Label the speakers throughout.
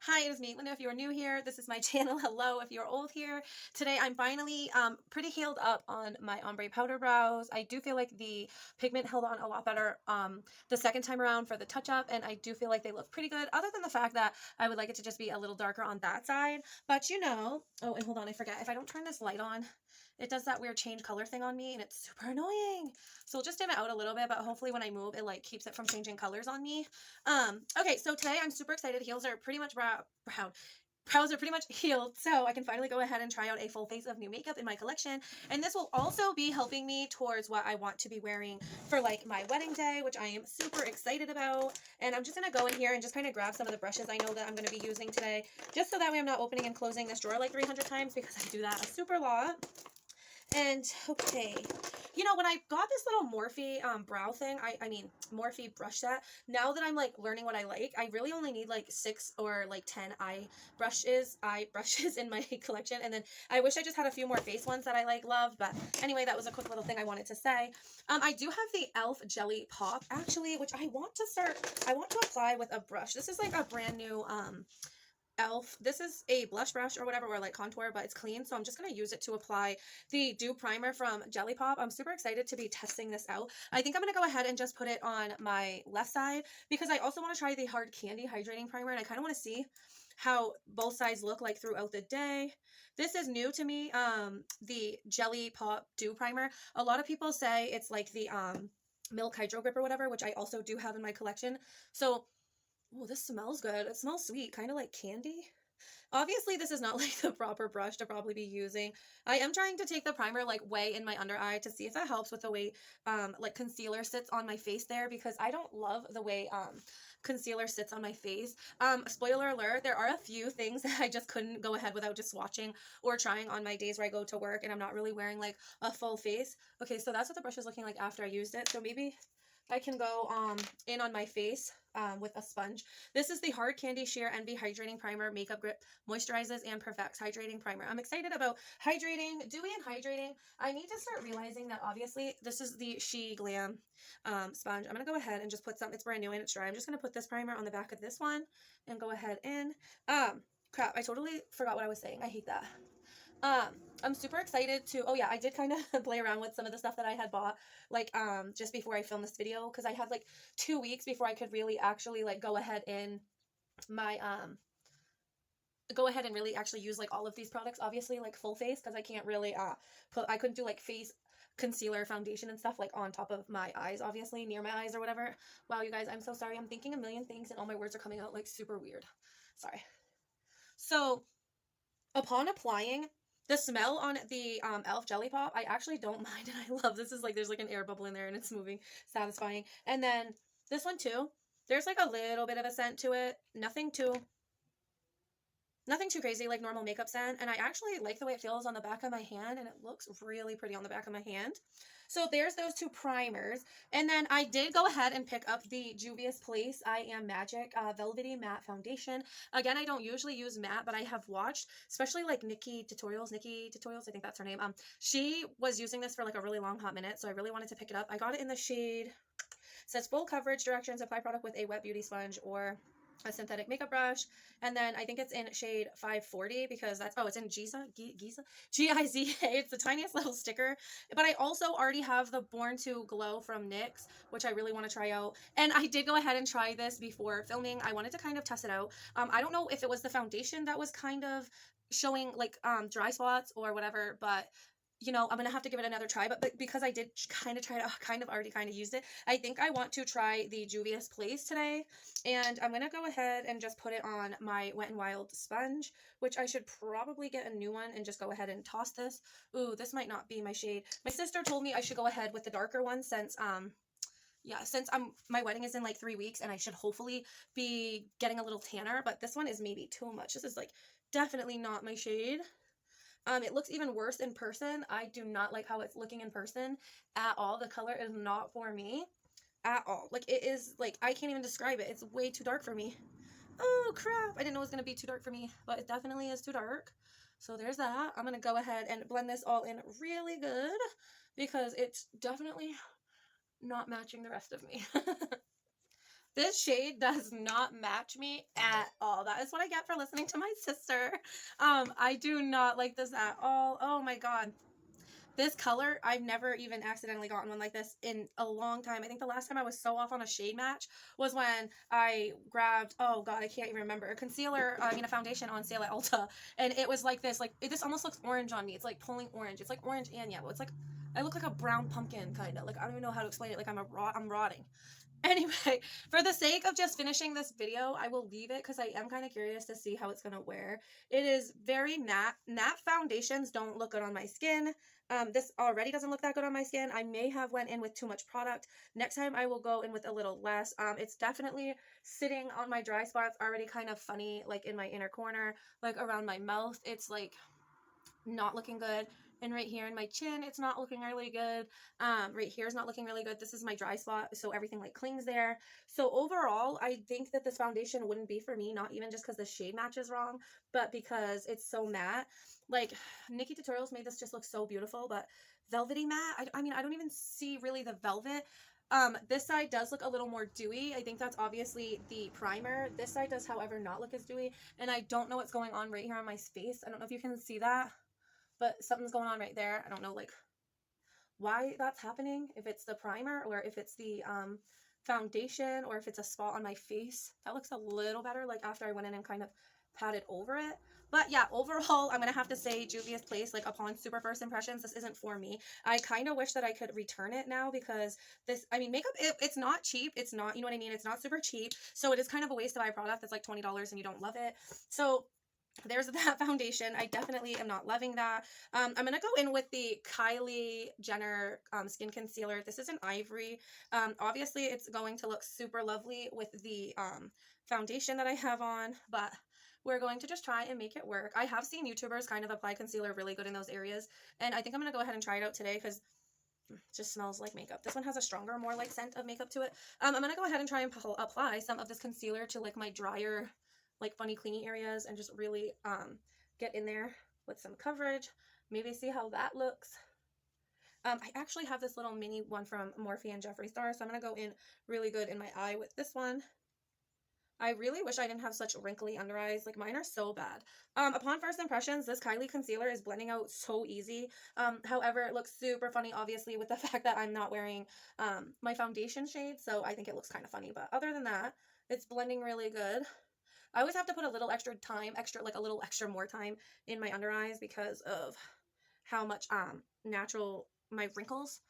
Speaker 1: Hi, it is me, Linda. If you are new here, this is my channel. Hello, if you're old here. Today, I'm finally pretty healed up on my ombre powder brows. I do feel like the pigment held on a lot better the second time around for the touch-up, and I do feel like they look pretty good, other than the fact that I would like it to just be a little darker on that side. But oh, and hold on, I forget. If I don't turn this light on, it does that weird change color thing on me, and it's super annoying. So we'll just dim it out a little bit, but hopefully when I move, it like keeps it from changing colors on me. Okay, so today I'm super excited. Heels are pretty much brows are pretty much healed, so I can finally go ahead and try out a full face of new makeup in my collection. And this will also be helping me towards what I want to be wearing for like my wedding day, which I am super excited about. And I'm just going to go in here and just kind of grab some of the brushes I know that I'm going to be using today, just so that way I'm not opening and closing this drawer like 300 times, because I do that a super lot. And okay, when I got this little Morphe brow thing, I mean Morphe brush set, now that I'm like learning what I like, I really only need like 6 or like 10 eye brushes in my collection. And then I wish I just had a few more face ones that I like love. But anyway, that was a quick little thing I wanted to say. I do have the e.l.f. Jelly Pop actually, which I want to apply with a brush. This is like a brand new e.l.f. This is a blush brush or whatever, or like contour, but it's clean, so I'm just going to use it to apply the dew primer from Jelly Pop. I'm super excited to be testing this out. I think I'm going to go ahead and just put it on my left side, because I also want to try the Hard Candy Hydrating Primer, and I kind of want to see how both sides look like throughout the day. This is new to me, the Jelly Pop Dew Primer. A lot of people say it's like the Milk Hydro Grip or whatever, which I also do have in my collection. So oh, this smells good. It smells sweet, kind of like candy. Obviously, this is not like the proper brush to probably be using. I am trying to take the primer like way in my under eye to see if that helps with the way like concealer sits on my face there, because I don't love the way concealer sits on my face. Spoiler alert, there are a few things that I just couldn't go ahead without just swatching or trying on my days where I go to work and I'm not really wearing like a full face. Okay, so that's what the brush is looking like after I used it. So maybe I can go in on my face with a sponge. This is the Hard Candy Sheer Envy Hydrating Primer. Makeup Grip moisturizes and perfects hydrating primer. I'm excited about hydrating, dewy and hydrating. I need to start realizing that obviously this is the She Glam sponge. I'm going to go ahead and just put some, it's brand new and it's dry. I'm just going to put this primer on the back of this one and go ahead and, crap, I totally forgot what I was saying. I hate that. I'm super excited to, oh yeah, I did kind of play around with some of the stuff that I had bought, like, just before I filmed this video, because I had like 2 weeks before I could really actually like go ahead and really actually use like all of these products, obviously like full face, because I can't really, I couldn't do like face concealer, foundation and stuff like on top of my eyes, obviously near my eyes or whatever. Wow, you guys, I'm so sorry. I'm thinking a million things and all my words are coming out like super weird. Sorry. So upon applying, the smell on the e.l.f. Jelly Pop, I actually don't mind, and I love this. Is like there's like an air bubble in there and it's moving, satisfying. And then this one too, there's like a little bit of a scent to it, nothing too crazy, like normal makeup scent. And I actually like the way it feels on the back of my hand, and it looks really pretty on the back of my hand. So there's those two primers. And then I did go ahead and pick up the Juvia's Place I Am Magic Velvety Matte Foundation. Again, I don't usually use matte, but I have watched, especially like Nikki Tutorials, I think that's her name. She was using this for like a really long hot minute, so I really wanted to pick it up. I got it in the shade, says full coverage directions, apply product with a wet beauty sponge or a synthetic makeup brush. And then I think it's in shade 540, because that's, oh, it's in Giza, Giza, it's the tiniest little sticker. But I also already have the Born to Glow from NYX, which I really want to try out. And I did go ahead and try this before filming. I wanted to kind of test it out. I don't know if it was the foundation that was kind of showing like dry spots or whatever, but I'm going to have to give it another try. But because I did kind of try it out, kind of used it, I think I want to try the Juvia's Place today. And I'm going to go ahead and just put it on my Wet n Wild sponge, which I should probably get a new one and just go ahead and toss this. Ooh, this might not be my shade. My sister told me I should go ahead with the darker one, since my wedding is in like 3 weeks and I should hopefully be getting a little tanner, but this one is maybe too much. This is like definitely not my shade. It looks even worse in person. I do not like how it's looking in person at all. The color is not for me at all. Like, it is, like, I can't even describe it. It's way too dark for me. Oh, crap. I didn't know it was going to be too dark for me, but it definitely is too dark. So there's that. I'm going to go ahead and blend this all in really good, because it's definitely not matching the rest of me. This shade does not match me at all. That is what I get for listening to my sister. I do not like this at all. Oh my god. This color, I've never even accidentally gotten one like this in a long time. I think the last time I was so off on a shade match was when I grabbed, oh god, I can't even remember, a concealer, a foundation on sale at Ulta. And it was like this, this almost looks orange on me. It's like pulling orange. It's like orange and yellow. It's like, I look like a brown pumpkin, kind of. Like, I don't even know how to explain it. Like, I'm rotting. Anyway, for the sake of just finishing this video, I will leave it because I am kind of curious to see how it's going to wear. It is very matte. Matte foundations don't look good on my skin. This already doesn't look that good on my skin. I may have went in with too much product. Next time I will go in with a little less. It's definitely sitting on my dry spots already kind of funny, like in my inner corner, like around my mouth. It's like not looking good. And right here in my chin, it's not looking really good. Right here is not looking really good. This is my dry spot, so everything like clings there. So overall, I think that this foundation wouldn't be for me, not even just because the shade match is wrong, but because it's so matte. Like, Nikki Tutorials made this just look so beautiful, but velvety matte, I mean, I don't even see really the velvet. This side does look a little more dewy. I think that's obviously the primer. This side does, however, not look as dewy. And I don't know what's going on right here on my face. I don't know if you can see that, but something's going on right there. I don't know like why that's happening, if it's the primer or if it's the foundation or if it's a spot on my face. That looks a little better like after I went in and kind of patted over it. But yeah, overall, I'm gonna have to say Juvia's Place, like upon super first impressions, this isn't for me. I kind of wish that I could return it now because this, I mean, makeup, it's not cheap. It's not, you know what I mean? It's not super cheap. So it is kind of a waste to buy a product that's like $20 and you don't love it. So there's that foundation. I definitely am not loving that. I'm going to go in with the Kylie Jenner Skin Concealer. This is an ivory. Obviously, it's going to look super lovely with the foundation that I have on, but we're going to just try and make it work. I have seen YouTubers kind of apply concealer really good in those areas, and I think I'm going to go ahead and try it out today because it just smells like makeup. This one has a stronger, more like scent of makeup to it. I'm going to go ahead and try and apply some of this concealer to like my drier, like funny cleaning areas and just really get in there with some coverage. Maybe see how that looks. I actually have this little mini one from Morphe and Jeffree Star, so I'm going to go in really good in my eye with this one. I really wish I didn't have such wrinkly under eyes. Like, mine are so bad. Upon first impressions, this Kylie concealer is blending out so easy. However, it looks super funny, obviously, with the fact that I'm not wearing my foundation shade, so I think it looks kind of funny. But other than that, it's blending really good. I always have to put a little extra time, like a little extra more time in my under eyes because of how much natural my wrinkles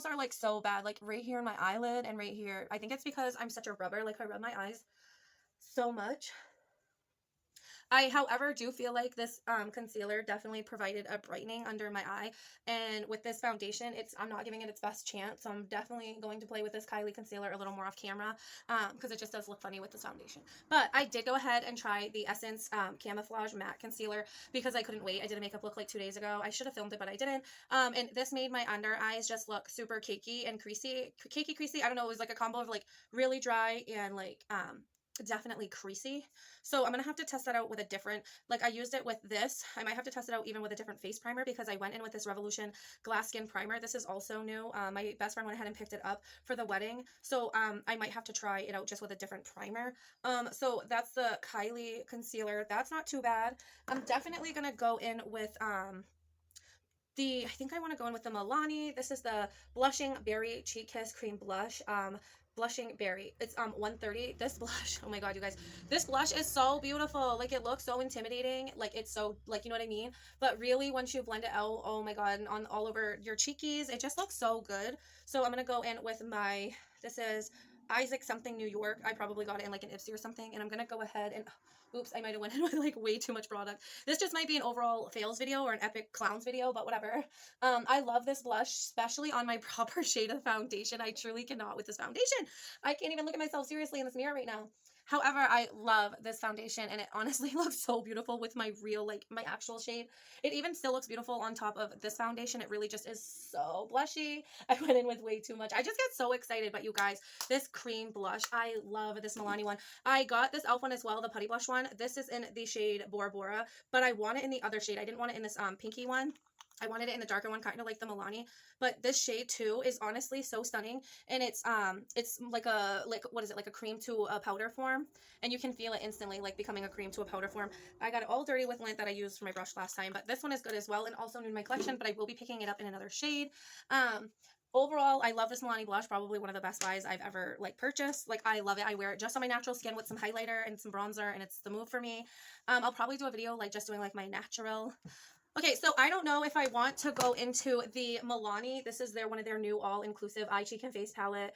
Speaker 1: are like so bad, like right here in my eyelid and right here. I think it's because I'm such a rubber, like I rub my eyes so much. I, however, do feel like this concealer definitely provided a brightening under my eye, and with this foundation, I'm not giving it its best chance, so I'm definitely going to play with this Kylie concealer a little more off camera, because it just does look funny with this foundation. But I did go ahead and try the Essence Camouflage Matte Concealer because I couldn't wait. I did a makeup look like 2 days ago. I should have filmed it, but I didn't, and this made my under eyes just look super cakey and creasy. Cakey, creasy, I don't know, it was like a combo of like really dry and like definitely creasy. So I'm gonna have to test that out with a different, like I used it with this. I might have to test it out even with a different face primer because I went in with this Revolution Glass Skin Primer. This is also new. My best friend went ahead and picked it up for the wedding, so I might have to try it out just with a different primer. So that's the Kylie concealer. That's not too bad. I'm definitely gonna go in with I think I want to go in with the Milani. This is the Blushing Berry Cheek Kiss Cream Blush. Blushing Berry. It's 130. This blush, oh my god, you guys, this blush is so beautiful. Like, it looks so intimidating, like it's so, like, you know what I mean, but really once you blend it out, oh my god, and on all over your cheekies, it just looks so good. So I'm gonna go in with my, this is Isaac something New York. I probably got it in like an Ipsy or something, and I'm gonna go ahead and, oops, I might have went in with like way too much product. This just might be an overall fails video or an epic clowns video, but whatever. I love this blush, especially on my proper shade of foundation. I truly cannot with this foundation. I can't even look at myself seriously in this mirror right now. However, I love this foundation, and it honestly looks so beautiful with my real, like, my actual shade. It even still looks beautiful on top of this foundation. It really just is so blushy. I went in with way too much. I just get so excited, but you guys, this cream blush, I love this Milani one. I got this e.l.f. one as well, the Putty Blush one. This is in the shade Bora Bora, but I want it in the other shade. I didn't want it in this pinky one. I wanted it in the darker one, kind of like the Milani, but this shade too is honestly so stunning, and it's like what is it, like a cream to a powder form, and you can feel it instantly like becoming a cream to a powder form. I got it all dirty with lint that I used for my brush last time, but this one is good as well and also new in my collection, but I will be picking it up in another shade. Overall, I love this Milani blush, probably one of the best buys I've ever like purchased. Like, I love it. I wear it just on my natural skin with some highlighter and some bronzer, and it's the move for me. I'll probably do a video like just doing like my natural. Okay, so I don't know if I want to go into the Milani. This is one of their new all-inclusive eye, cheek, and face palette.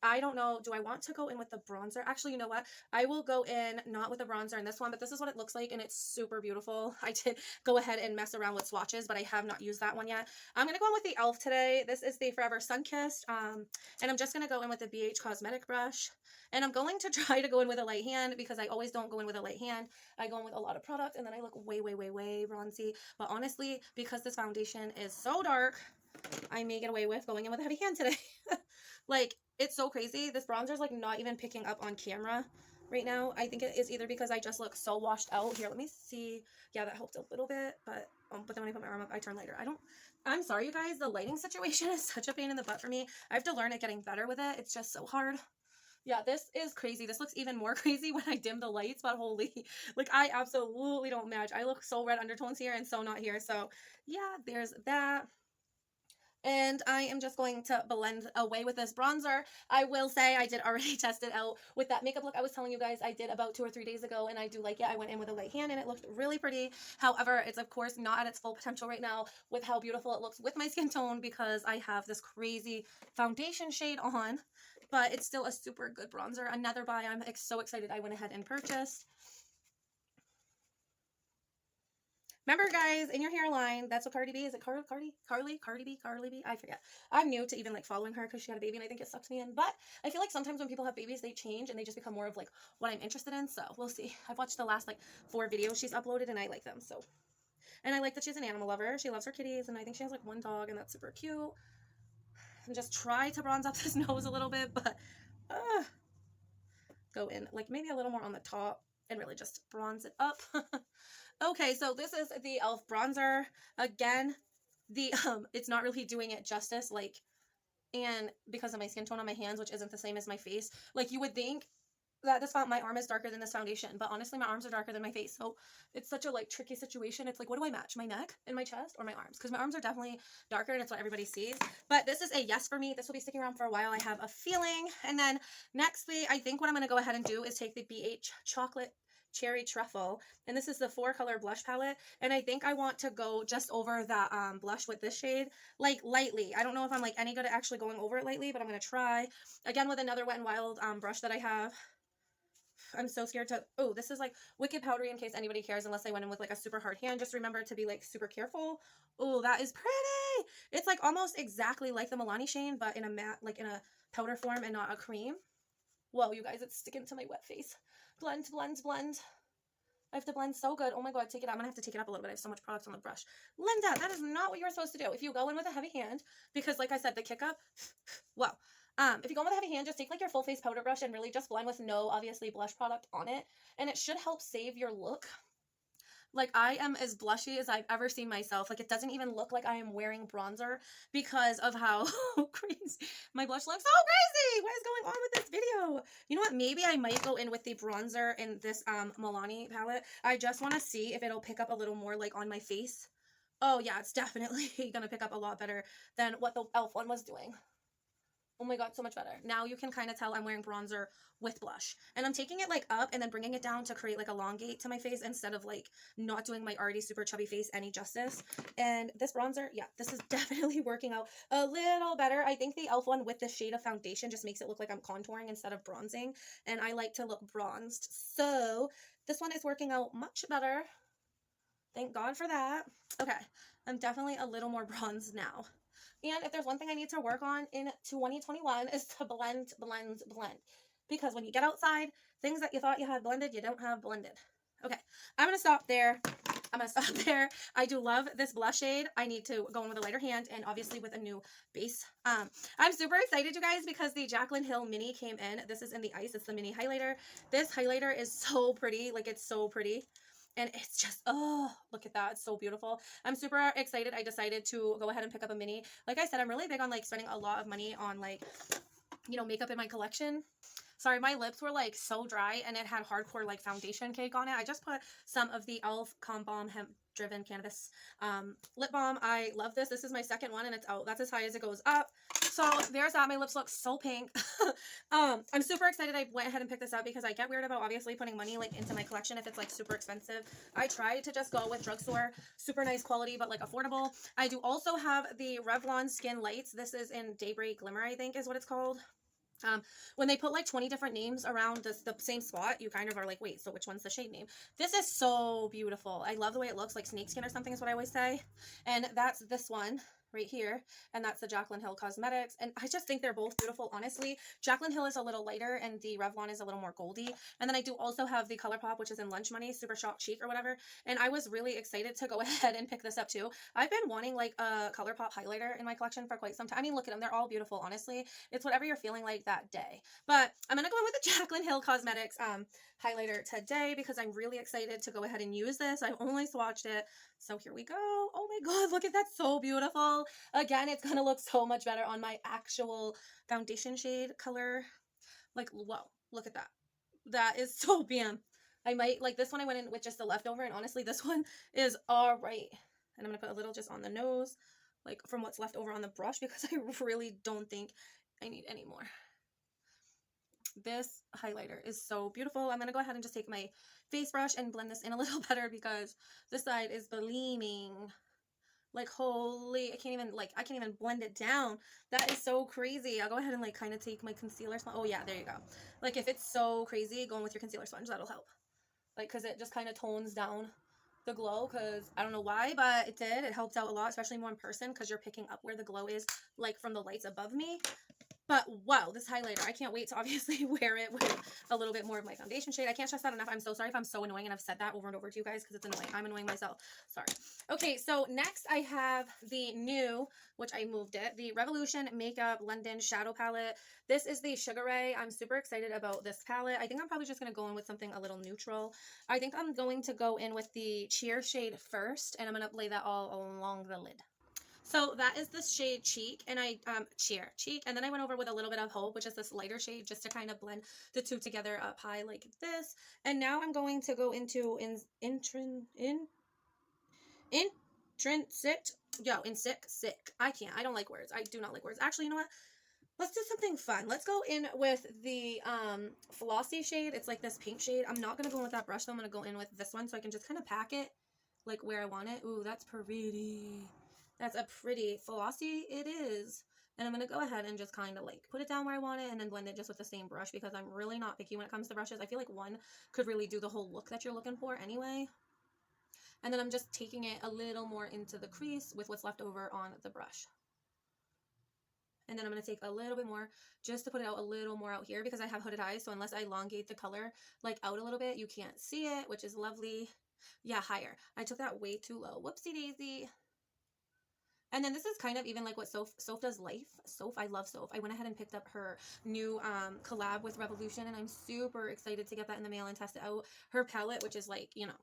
Speaker 1: I don't know. Do I want to go in with the bronzer? Actually, you know what? I will go in not with the bronzer in this one, but this is what it looks like, and it's super beautiful. I did go ahead and mess around with swatches, but I have not used that one yet. I'm going to go in with the e.l.f. today. This is the Forever Sunkissed, and I'm just going to go in with the BH Cosmetic brush. And I'm going to try to go in with a light hand because I always don't go in with a light hand. I go in with a lot of product, and then I look way, way, way, way bronzy. But honestly, because this foundation is so dark, I may get away with going in with a heavy hand today. Like, it's so crazy. This bronzer is like not even picking up on camera right now. I think it is either because I just look so washed out. Here, let me see. Yeah, that helped a little bit, but then when I put my arm up, I turn lighter. I'm sorry, you guys. The lighting situation is such a pain in the butt for me. I have to learn at getting better with it. It's just so hard. Yeah, this is crazy. This looks even more crazy when I dim the lights, but holy, like, I absolutely don't match. I look so red undertones here and so not here. So yeah, there's that. And I am just going to blend away with this bronzer. I will say I did already test it out with that makeup look I was telling you guys I did about 2 or 3 days ago, and I do like it. I went in with a light hand and it looked really pretty. However, it's of course not at its full potential right now with how beautiful it looks with my skin tone because I have this crazy foundation shade on, but it's still a super good bronzer. Another buy I'm so excited I went ahead and purchased. Remember, guys, in your hairline, that's what Cardi B, is it Cardi B? I forget. I'm new to even, like, following her because she had a baby, and I think it sucks me in. But I feel like sometimes when people have babies, they change, and they just become more of, like, what I'm interested in. So we'll see. I've watched the last, like, 4 videos she's uploaded, and I like them. So, and I like that she's an animal lover. She loves her kitties, and I think she has, like, 1 dog, and that's super cute. And just try to bronze up this nose a little bit, but go in, like, maybe a little more on the top and really just bronze it up. Okay, so this is the e.l.f. bronzer. Again, it's not really doing it justice, like, and because of my skin tone on my hands, which isn't the same as my face, like, you would think that my arm is darker than this foundation, but honestly, my arms are darker than my face, so it's such a, like, tricky situation. It's like, what do I match, my neck and my chest or my arms? Because my arms are definitely darker, and it's what everybody sees, but this is a yes for me. This will be sticking around for a while, I have a feeling. And then, nextly, I think what I'm going to go ahead and do is take the BH Chocolate Cherry Truffle, and this is the 4-color blush palette, and I think I want to go just over that blush with this shade, like, lightly. I don't know if I'm, like, any good at actually going over it lightly, but I'm going to try. Again, with another Wet n Wild brush that I have. I'm so scared to, oh, this is, like, wicked powdery in case anybody cares, unless I went in with, like, a super hard hand. Just remember to be, like, super careful. Oh, that is pretty. It's, like, almost exactly like the Milani shade, but in a matte, like, in a powder form and not a cream. Whoa, you guys, it's sticking to my wet face. Blend, blend, blend. I have to blend so good. Oh my god, take it out. I'm going to have to take it up a little bit. I have so much product on the brush. Linda, that is not what you were supposed to do. If you go in with a heavy hand, because like I said, the kick up, well, if you go in with a heavy hand, just take, like, your full face powder brush and really just blend with no, obviously, blush product on it. And it should help save your look. Like, I am as blushy as I've ever seen myself. Like, it doesn't even look like I am wearing bronzer because of how crazy my blush looks. So crazy! What is going on with this video? You know what? Maybe I might go in with the bronzer in this Milani palette. I just want to see if it'll pick up a little more, like, on my face. Oh, yeah, it's definitely going to pick up a lot better than what the e.l.f. one was doing. Oh my god, so much better. Now you can kind of tell I'm wearing bronzer with blush. And I'm taking it, like, up and then bringing it down to create, like, elongate to my face instead of, like, not doing my already super chubby face any justice. And this bronzer, yeah, this is definitely working out a little better. I think the e.l.f. one with this shade of foundation just makes it look like I'm contouring instead of bronzing. And I like to look bronzed. So this one is working out much better. Thank God for that. Okay, I'm definitely a little more bronzed now. And if there's one thing I need to work on in 2021 is to blend, blend, blend. Because when you get outside, things that you thought you had blended, you don't have blended. Okay, I'm going to stop there. I do love this blush shade. I need to go in with a lighter hand and obviously with a new base. I'm super excited, you guys, because the Jaclyn Hill mini came in. This is in the ice. It's the mini highlighter. This highlighter is so pretty. Like, it's so pretty. And it's just, oh, look at that. It's so beautiful. I'm super excited. I decided to go ahead and pick up a mini. Like I said, I'm really big on like spending a lot of money on like, you know, makeup in my collection. Sorry, my lips were like so dry and it had hardcore like foundation cake on it. I just put some of the e.l.f. Balm Hemp Driven Cannabis lip balm. I love this. This is my second one and it's out. That's as high as it goes up. So there's that. My lips look so pink. I'm super excited I went ahead and picked this up because I get weird about obviously putting money like into my collection if it's like super expensive. I try to just go with drugstore, super nice quality but like affordable. I do also have the Revlon Skin Lights. This is in Daybreak Glimmer, I think is what it's called. When they put like 20 different names around the same spot, you kind of are like, wait, so which one's the shade name? This is so beautiful. I love the way it looks, like snakeskin or something is what I always say. And that's this one right here, and that's the Jaclyn Hill Cosmetics, and I just think they're both beautiful. Honestly, Jaclyn Hill is a little lighter and the Revlon is a little more goldy. And then I do also have the Colourpop, which is in Lunch Money, Super Shock Cheek or whatever, and I was really excited to go ahead and pick this up too. I've been wanting like a Colourpop highlighter in my collection for quite some time. I mean, look at them, they're all beautiful. Honestly, it's whatever you're feeling like that day. But I'm gonna go in with the Jaclyn Hill Cosmetics highlighter today because I'm really excited to go ahead and use this. I've only swatched it, so here we go. Oh my god, look at that, so beautiful. Again, it's gonna look so much better on my actual foundation shade color. Like, whoa, look at that. That is so bam. I might, like this one I went in with just the leftover, and honestly, this one is all right. And I'm gonna put a little just on the nose, like from what's left over on the brush, because I really don't think I need any more. This highlighter is so beautiful. I'm gonna go ahead and just take my face brush and blend this in a little better because this side is gleaming. Like, holy, I can't even blend it down. That is so crazy. I'll go ahead and like kind of take my concealer sponge. Oh yeah, there you go. Like, if it's so crazy, going with your concealer sponge, that'll help. Like, because it just kind of tones down the glow, because I don't know why, but it did. It helped out a lot, especially more in person, because you're picking up where the glow is, like from the lights above me. But wow, this highlighter, I can't wait to obviously wear it with a little bit more of my foundation shade. I can't stress that enough. I'm so sorry if I'm so annoying and I've said that over and over to you guys because it's annoying. I'm annoying myself. Sorry. Okay, so next I have the new, which I moved it, the Revolution Makeup London Shadow Palette. This is the Sugar Ray. I'm super excited about this palette. I think I'm probably just going to go in with something a little neutral. I think I'm going to go in with the Cheer shade first, and I'm going to lay that all along the lid. So that is the shade Cheek, and I Cheek, and then I went over with a little bit of Hope, which is this lighter shade, just to kind of blend the two together up high like this. And now I'm going to go into sick. I don't like words. I do not like words. Actually, you know what? Let's do something fun. Let's go in with the Flossy shade. It's like this pink shade. I'm not going to go in with that brush, though. I'm going to go in with this one so I can just kind of pack it like where I want it. Ooh, that's pretty. That's a pretty Flossy it is. And I'm going to go ahead and just kind of like put it down where I want it and then blend it just with the same brush because I'm really not picky when it comes to brushes. I feel like one could really do the whole look that you're looking for anyway. And then I'm just taking it a little more into the crease with what's left over on the brush. And then I'm going to take a little bit more just to put it out a little more out here because I have hooded eyes. So unless I elongate the color like out a little bit, you can't see it, which is lovely. Yeah, higher. I took that way too low. Whoopsie daisy. And then this is kind of even like what Soph does life. Soph, I love Soph. I went ahead and picked up her new collab with Revolution, and I'm super excited to get that in the mail and test it out. Her palette, which is like, you know,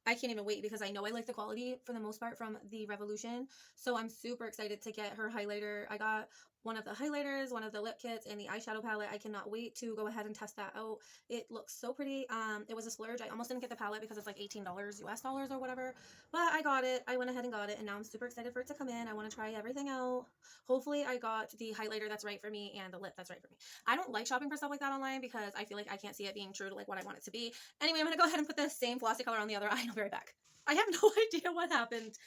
Speaker 1: I can't even wait because I know I like the quality for the most part from the Revolution. So I'm super excited to get her highlighter. I got one of the highlighters, one of the lip kits, and the eyeshadow palette. I cannot wait to go ahead and test that out. It looks so pretty. It was a splurge. I almost didn't get the palette because it's like $18 US dollars or whatever, but I got it. I went ahead and got it, and now I'm super excited for it to come in. I want to try everything out. Hopefully I got the highlighter that's right for me and the lip that's right for me. I don't like shopping for stuff like that online because I feel like I can't see it being true to like what I want it to be. Anyway, I'm going to go ahead and put the same Flossy color on the other eye, and I'll be right back. I have no idea what happened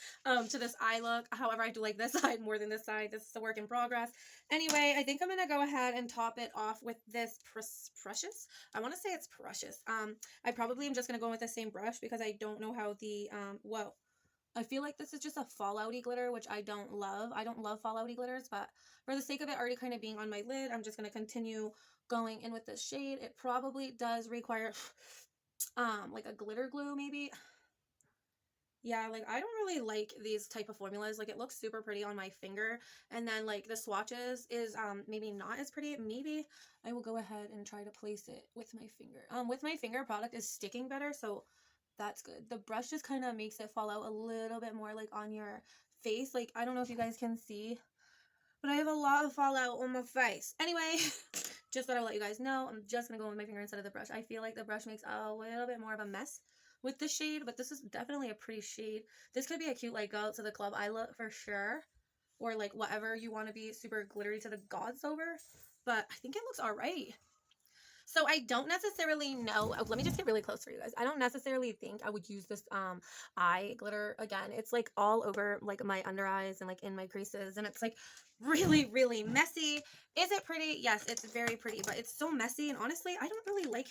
Speaker 1: to this eye look. However, I do like this side more than this side. This is a work in progress. Anyway, I think I'm going to go ahead and top it off with this Precious. I want to say it's Precious. I probably am just going to go with the same brush because I don't know how the, whoa. I feel like this is just a fallouty glitter, which I don't love. I don't love fallouty glitters, but for the sake of it already kind of being on my lid, I'm just going to continue going in with this shade. It probably does require, like a glitter glue maybe. Yeah, like I don't really like these type of formulas. Like it looks super pretty on my finger, and then like the swatches is maybe not as pretty. Maybe I will go ahead and try to place it with my finger. With my finger, product is sticking better, so That's good. The brush just kind of makes it fall out a little bit more like on your face. Like, I don't know if you guys can see, but I have a lot of fallout on my face. Anyway, just thought I'd let you guys know. I'm just going to go with my finger instead of the brush. I feel like the brush makes a little bit more of a mess with the shade, but this is definitely a pretty shade. This could be a cute, like, go out to the club eye look for sure. Or, like, whatever you want to be super glittery to the gods over. But I think it looks alright. So I don't necessarily know. Oh, let me just get really close for you guys. I don't necessarily think I would use this eye glitter again. It's like all over like my under eyes and like in my creases, and it's like really, really messy. Is it pretty? Yes, it's very pretty, but it's so messy, and honestly, I don't really like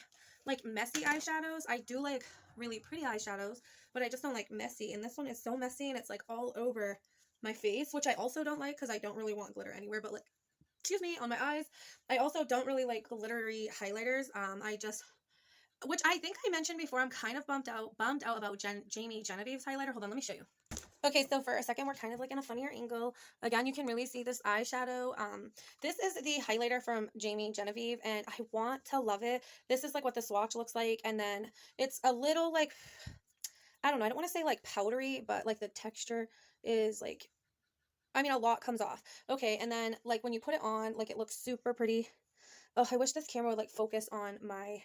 Speaker 1: messy eyeshadows. I do like really pretty eyeshadows, but I just don't like messy, and this one is so messy, and it's like all over my face, which I also don't like because I don't really want glitter anywhere, but like, excuse me, on my eyes. I also don't really like glittery highlighters. Which I think I mentioned before, I'm kind of bummed out about Jamie Genevieve's highlighter. Hold on, let me show you. Okay, so for a second, we're kind of like in a funnier angle. Again, you can really see this eyeshadow. This is the highlighter from Jamie Genevieve, and I want to love it. This is like what the swatch looks like, and then it's a little like, I don't know, I don't want to say like powdery, but like the texture is like, I mean, a lot comes off. Okay, and then like when you put it on, like it looks super pretty. Oh, I wish this camera would like focus on my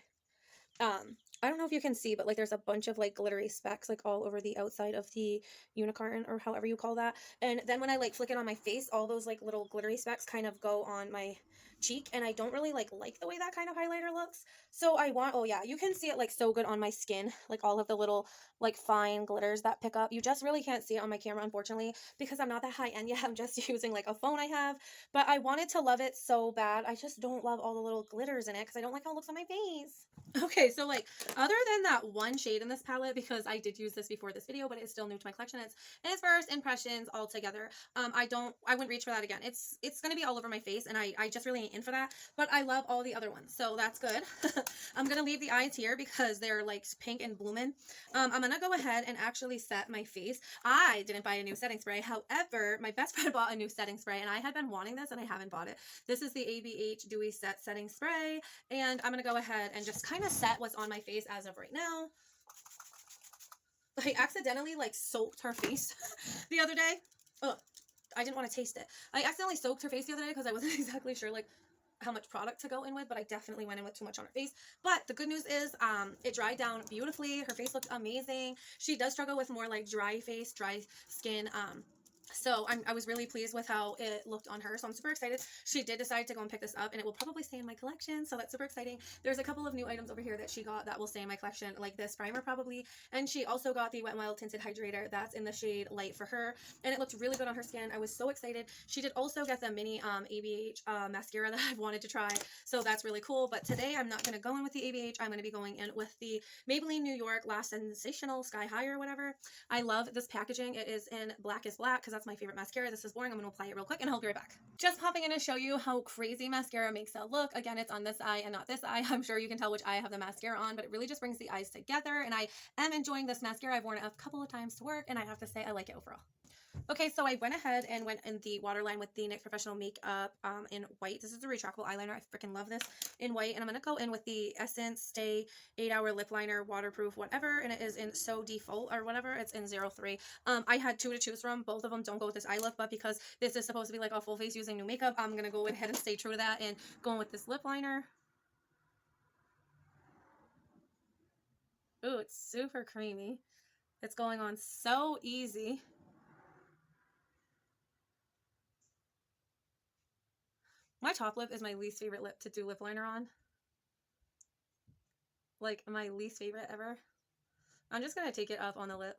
Speaker 1: I don't know if you can see, but like there's a bunch of like glittery specks like all over the outside of the unicorn, or however you call that. And then when I like flick it on my face, all those like little glittery specks kind of go on my cheek, and I don't really like the way that kind of highlighter looks. So I want, oh yeah, you can see it like so good on my skin, like all of the little like fine glitters that pick up. You just really can't see it on my camera, unfortunately, because I'm not that high end yet. I'm just using like a phone I have, but I wanted to love it so bad. I just don't love all the little glitters in it because I don't like how it looks on my face. Okay, so like other than that one shade in this palette, because I did use this before this video, but it's still new to my collection, it's first impressions all together. I wouldn't reach for that again. It's gonna be all over my face, and I just really ain't in for that, but I love all the other ones, so that's good. I'm gonna leave the eyes here because they're like pink and blooming. I'm gonna go ahead and actually set my face. I didn't buy a new setting spray, however my best friend bought a new setting spray, and I had been wanting this and I haven't bought it. This is the ABH Dewy Set Setting Spray, and I'm gonna go ahead and just kind of set what's on my face as of right now. I accidentally like soaked her face the other day. Oh, I didn't want to taste it. I accidentally soaked her face the other day because I wasn't exactly sure like how much product to go in with, but I definitely went in with too much on her face. But the good news is it dried down beautifully. Her face looked amazing. She does struggle with more like dry face, dry skin. So I was really pleased with how it looked on her. So I'm super excited. She did decide to go and pick this up, and it will probably stay in my collection. So that's super exciting. There's a couple of new items over here that she got that will stay in my collection, like this primer probably. And she also got the Wet n Wild Tinted Hydrator. That's in the shade Light for her. And it looked really good on her skin. I was so excited. She did also get the mini ABH mascara that I've wanted to try. So that's really cool. But today I'm not going to go in with the ABH. I'm going to be going in with the Maybelline New York Last Sensational Sky High or whatever. I love this packaging. It is in Black is Black because that's my favorite mascara. This is boring. I'm going to apply it real quick and I'll be right back. Just popping in to show you how crazy mascara makes it look. Again, it's on this eye and not this eye. I'm sure you can tell which eye I have the mascara on, but it really just brings the eyes together, and I am enjoying this mascara. I've worn it a couple of times to work, and I have to say I like it overall. Okay, so I went ahead and went in the waterline with the NYX Professional Makeup in white. This is a retractable eyeliner. I freaking love this in white. And I'm going to go in with the Essence Stay 8-Hour Lip Liner, waterproof, whatever. And it is in So Default or whatever. It's in 03. I had two to choose from. Both of them don't go with this eye look, but because this is supposed to be like a full face using new makeup, I'm going to go ahead and stay true to that and go in with this lip liner. Ooh, it's super creamy. It's going on so easy. My top lip is my least favorite lip to do lip liner on. Like, my least favorite ever. I'm just gonna take it up on the lip.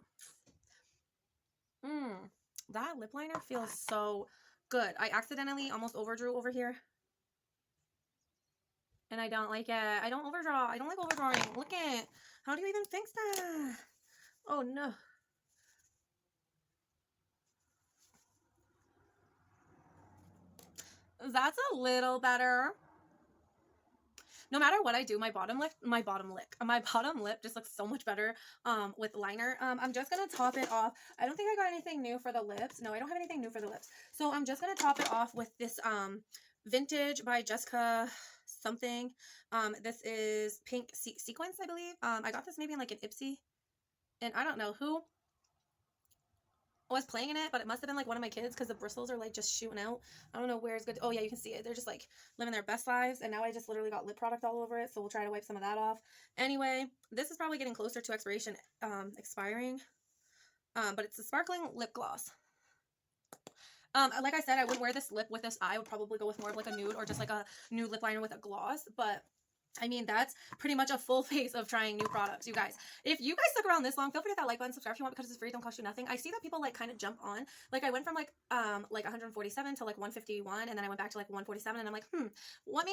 Speaker 1: That lip liner feels so good. I accidentally almost overdrew over here. And I don't like it. I don't overdraw. I don't like overdrawing. Look at it. How do you even fix that? Oh, no. That's a little better. No matter what I do, my bottom lip just looks so much better with liner. I'm just gonna top it off. I don't think I got anything new for the lips. No, I don't have anything new for the lips. So I'm just gonna top it off with this Vintage by Jessica something. This is Pink Sequence, I believe. I got this maybe in like an Ipsy. And I don't know who was playing in it, but it must have been like one of my kids because the bristles are like just shooting out. I don't know where it's good. Oh yeah, you can see it. They're just like living their best lives. And now I just literally got lip product all over it, so we'll try to wipe some of that off. Anyway, this is probably getting closer to expiration, expiring. But it's a sparkling lip gloss. Like I said, I wouldn't wear this lip with this eye. I would probably go with more of like a nude or just like a nude lip liner with a gloss. But I mean, that's pretty much a full face of trying new products, you guys. If you guys stuck around this long, feel free to hit that like button, subscribe if you want, because it's free, don't cost you nothing. I see that people like kind of jump on. Like I went from like 147 to like 151, and then I went back to like 147, and I'm like, what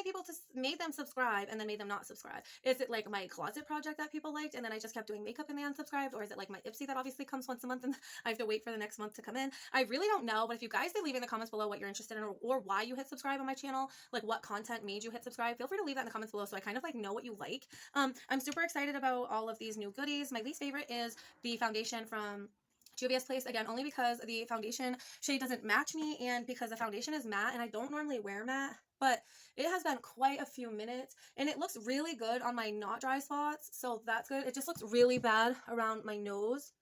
Speaker 1: made them subscribe and then made them not subscribe? Is it like my closet project that people liked, and then I just kept doing makeup and they unsubscribed, or is it like my Ipsy that obviously comes once a month and I have to wait for the next month to come in? I really don't know, but if you guys could leave in the comments below what you're interested in, or why you hit subscribe on my channel, like what content made you hit subscribe, feel free to leave that in the comments below so I kind of like know what you like. I'm super excited about all of these new goodies. My least favorite is the foundation from Juvia's Place, again, only because the foundation shade doesn't match me, and because the foundation is matte, and I don't normally wear matte, but it has been quite a few minutes, and it looks really good on my not dry spots, so that's good. It just looks really bad around my nose.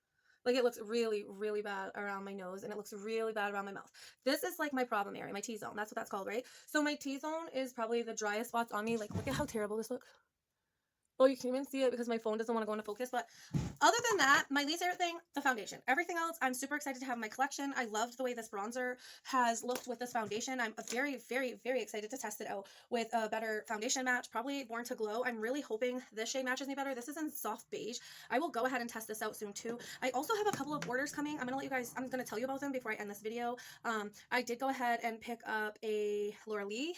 Speaker 1: Like, it looks really, really bad around my nose, and it looks really bad around my mouth. This is, like, my problem area, my T-zone. That's what that's called, right? So my T-zone is probably the driest spots on me. Like, look at how terrible this looks. Oh, you can't even see it because my phone doesn't want to go into focus. But other than that, my least favorite thing, the foundation. Everything else, I'm super excited to have in my collection. I loved the way this bronzer has looked with this foundation. I'm very, very, very excited to test it out with a better foundation match, probably Born to Glow. I'm really hoping this shade matches me better. This is in soft beige. I will go ahead and test this out soon too. I also have a couple of orders coming. I'm going to tell you about them before I end this video. I did go ahead and pick up a Laura Lee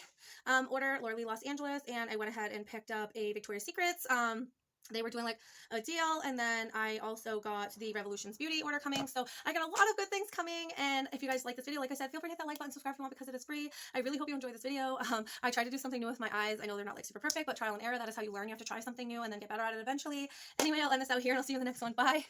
Speaker 1: order, Laura Lee Los Angeles, and I went ahead and picked up a Victoria's Secrets. They were doing like a deal, and then I also got the Revolutions Beauty order coming, so I got a lot of good things coming. And if you guys like this video, like I said, feel free to hit that like button, subscribe if you want, because it is free. I really hope you enjoyed this video. I tried to do something new with my eyes. I know they're not like super perfect, but trial and error, that is how you learn. You have to try something new and then get better at it eventually. Anyway, I'll end this out here, and I'll see you in the next one. Bye.